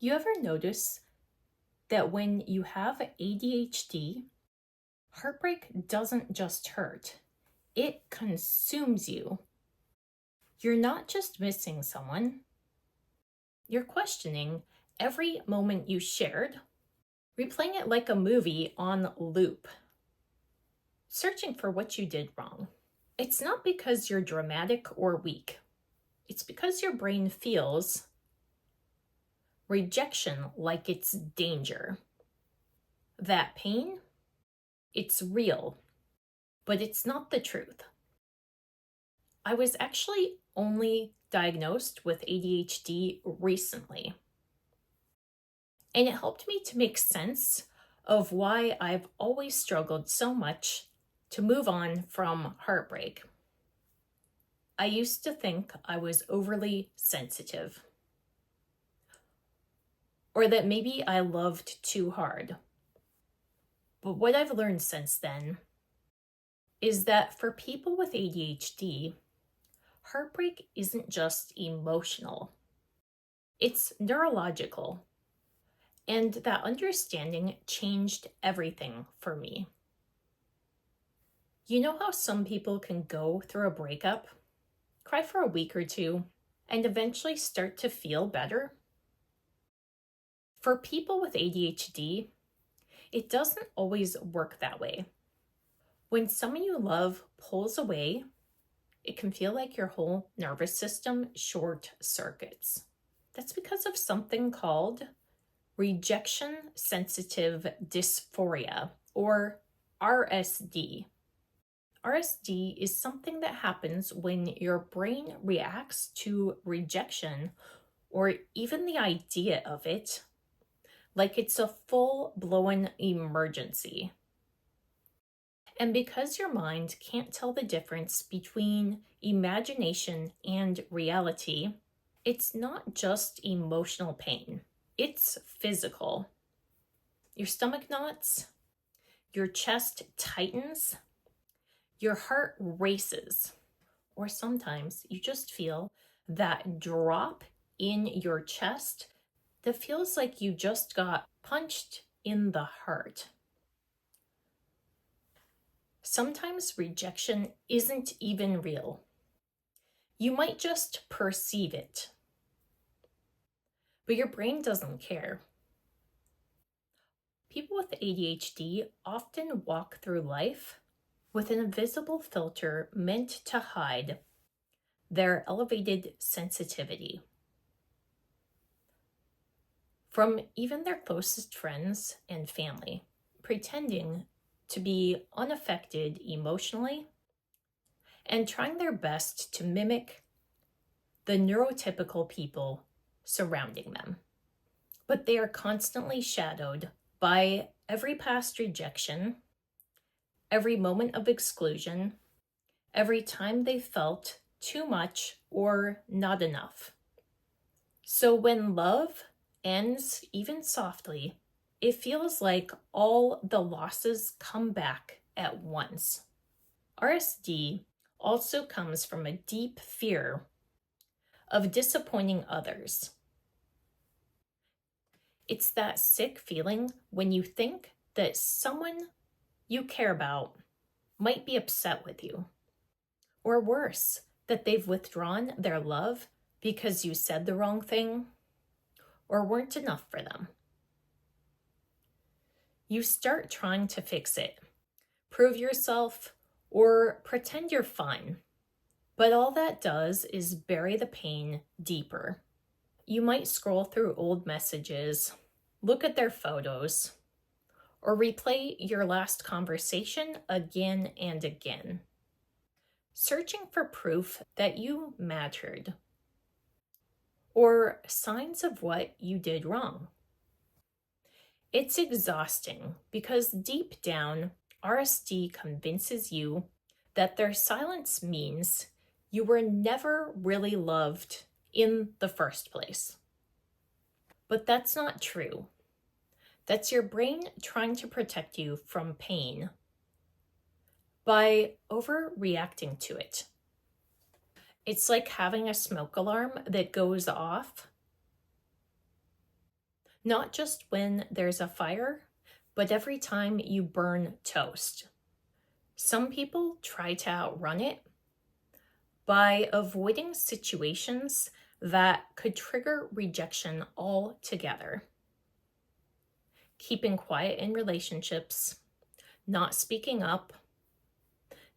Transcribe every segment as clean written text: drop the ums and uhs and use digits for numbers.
You ever notice that when you have ADHD, heartbreak doesn't just hurt, it consumes you. You're not just missing someone, you're questioning every moment you shared, replaying it like a movie on loop, searching for what you did wrong. It's not because you're dramatic or weak, it's because your brain feels rejection like it's danger. That pain, it's real, but it's not the truth. I was actually only diagnosed with ADHD recently, and it helped me to make sense of why I've always struggled so much to move on from heartbreak. I used to think I was overly sensitive, or that maybe I loved too hard. But what I've learned since then is that for people with ADHD, heartbreak isn't just emotional, it's neurological. And that understanding changed everything for me. You know how some people can go through a breakup, cry for a week or two, and eventually start to feel better? For people with ADHD, it doesn't always work that way. When someone you love pulls away, it can feel like your whole nervous system short circuits. That's because of something called Rejection Sensitive Dysphoria, or RSD. RSD is something that happens when your brain reacts to rejection or even the idea of it like it's a full-blown emergency. And because your mind can't tell the difference between imagination and reality, it's not just emotional pain, it's physical. Your stomach knots, your chest tightens, your heart races, or sometimes you just feel that drop in your chest that feels like you just got punched in the heart. Sometimes rejection isn't even real. You might just perceive it, but your brain doesn't care. People with ADHD often walk through life with an invisible filter meant to hide their elevated sensitivity from even their closest friends and family, pretending to be unaffected emotionally and trying their best to mimic the neurotypical people surrounding them. But they are constantly shadowed by every past rejection, every moment of exclusion, every time they felt too much or not enough. So when love ends, even softly, it feels like all the losses come back at once. RSD also comes from a deep fear of disappointing others. It's that sick feeling when you think that someone you care about might be upset with you. Or worse, that they've withdrawn their love because you said the wrong thing or weren't enough for them. You start trying to fix it, prove yourself, or pretend you're fine. But all that does is bury the pain deeper. You might scroll through old messages, look at their photos, or replay your last conversation again and again, searching for proof that you mattered or signs of what you did wrong. It's exhausting because deep down, RSD convinces you that their silence means you were never really loved in the first place. But that's not true. That's your brain trying to protect you from pain by overreacting to it. It's like having a smoke alarm that goes off Not just when there's a fire, but every time you burn toast. Some people try to outrun it by avoiding situations that could trigger rejection altogether. Keeping quiet in relationships, not speaking up,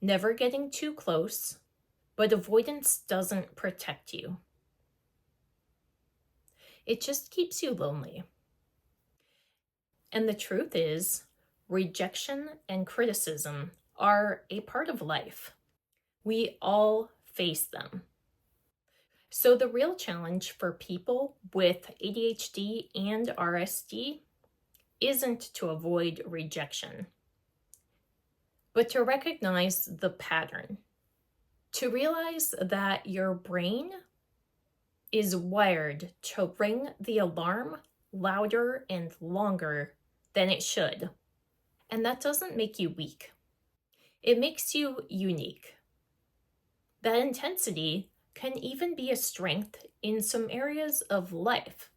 never getting too close, but avoidance doesn't protect you. It just keeps you lonely. And the truth is, rejection and criticism are a part of life. We all face them. So the real challenge for people with ADHD and RSD isn't to avoid rejection, but to recognize the pattern, to realize that your brain is wired to ring the alarm louder and longer than it should. And that doesn't make you weak. It makes you unique. That intensity can even be a strength in some areas of life.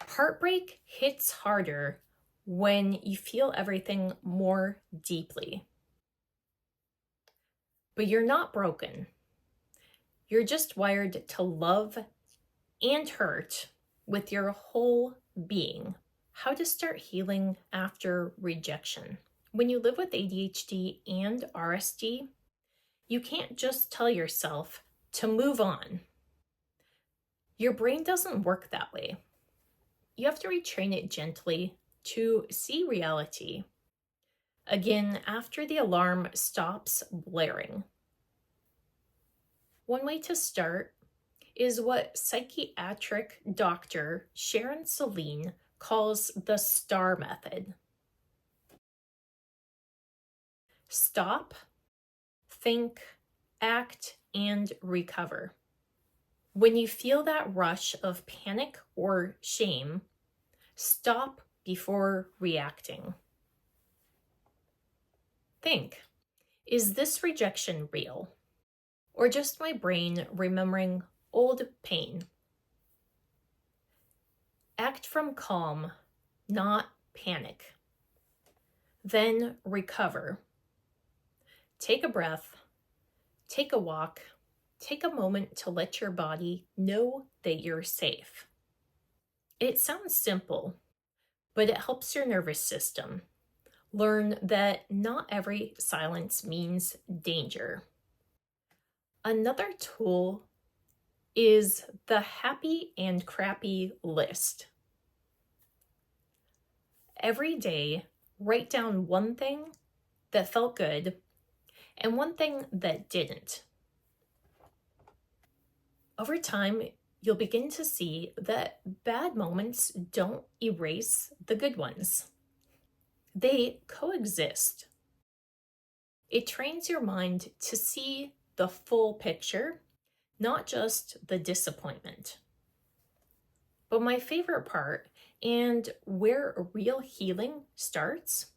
Heartbreak hits harder when you feel everything more deeply. But you're not broken. You're just wired to love and hurt with your whole being. How to start healing after rejection. When you live with ADHD and RSD, you can't just tell yourself to move on. Your brain doesn't work that way. You have to retrain it gently to see reality again after the alarm stops blaring. One way to start is what psychiatric doctor Serene calls the STAR method. Stop, think, act, and recover. When you feel that rush of panic or shame, stop before reacting. Think, is this rejection real? Or just my brain remembering old pain? Act from calm, not panic. Then recover. Take a breath, take a walk, take a moment to let your body know that you're safe. It sounds simple, but it helps your nervous system learn that not every silence means danger. Another tool is the happy and crappy list. Every day, write down one thing that felt good and one thing that didn't. Over time, you'll begin to see that bad moments don't erase the good ones. They coexist. It trains your mind to see the full picture, not just the disappointment. But my favorite part, and where real healing starts,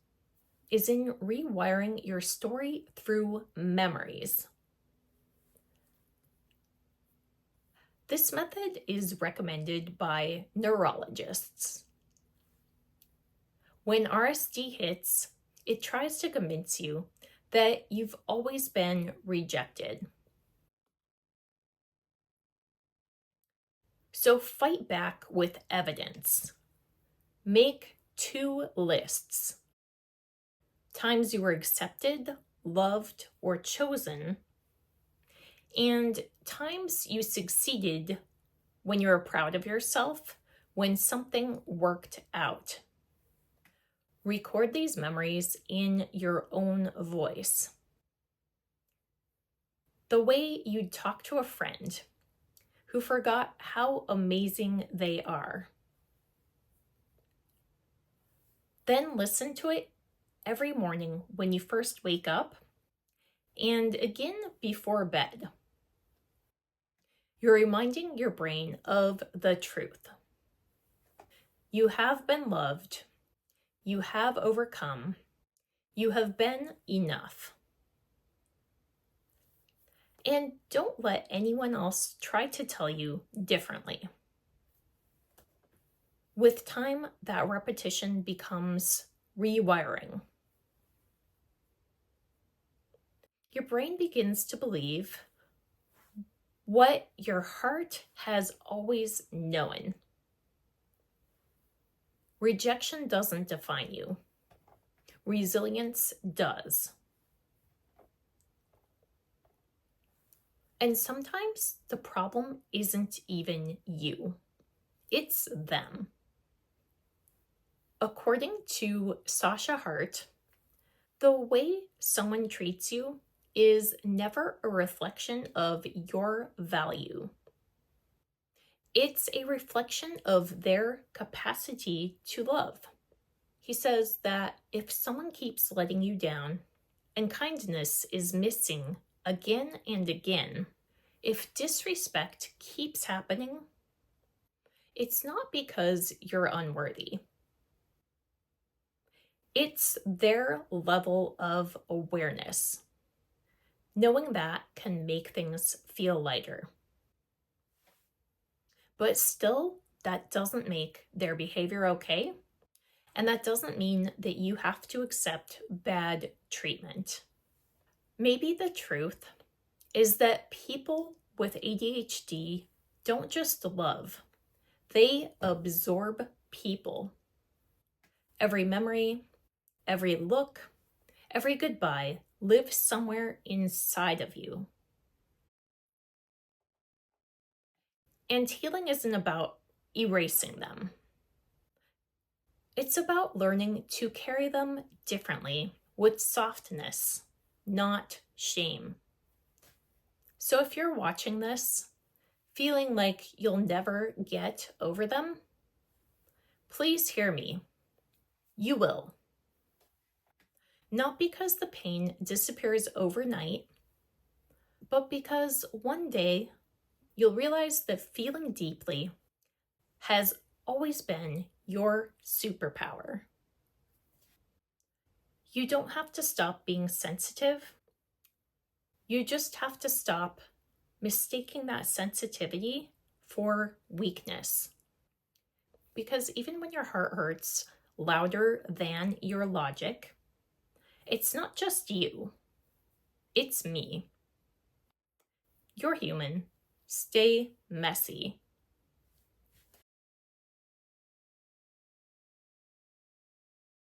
is in rewiring your story through memories. This method is recommended by neurologists. When RSD hits, it tries to convince you that you've always been rejected. So fight back with evidence. Make 2 lists. Times you were accepted, loved, or chosen, and times you succeeded when you were proud of yourself, when something worked out. Record these memories in your own voice. The way you'd talk to a friend who forgot how amazing they are. Then listen to it every morning when you first wake up and again before bed. You're reminding your brain of the truth. You have been loved. You have overcome. You have been enough. And don't let anyone else try to tell you differently. With time, that repetition becomes rewiring. Your brain begins to believe what your heart has always known. Rejection doesn't define you. Resilience does. And sometimes the problem isn't even you. It's them. According to Sasha Hart, the way someone treats you is never a reflection of your value. It's a reflection of their capacity to love. He says that if someone keeps letting you down and kindness is missing again and again, if disrespect keeps happening, it's not because you're unworthy. It's their level of awareness. Knowing that can make things feel lighter. But still, that doesn't make their behavior okay. And that doesn't mean that you have to accept bad treatment. Maybe the truth is that people with ADHD don't just love, they absorb people. Every memory, every look, every goodbye lives somewhere inside of you. And healing isn't about erasing them. It's about learning to carry them differently with softness, not shame. So if you're watching this, feeling like you'll never get over them, please hear me. You will. Not because the pain disappears overnight, but because one day you'll realize that feeling deeply has always been your superpower. You don't have to stop being sensitive. You just have to stop mistaking that sensitivity for weakness. Because even when your heart hurts louder than your logic, it's not just you, it's me. You're human. Stay messy.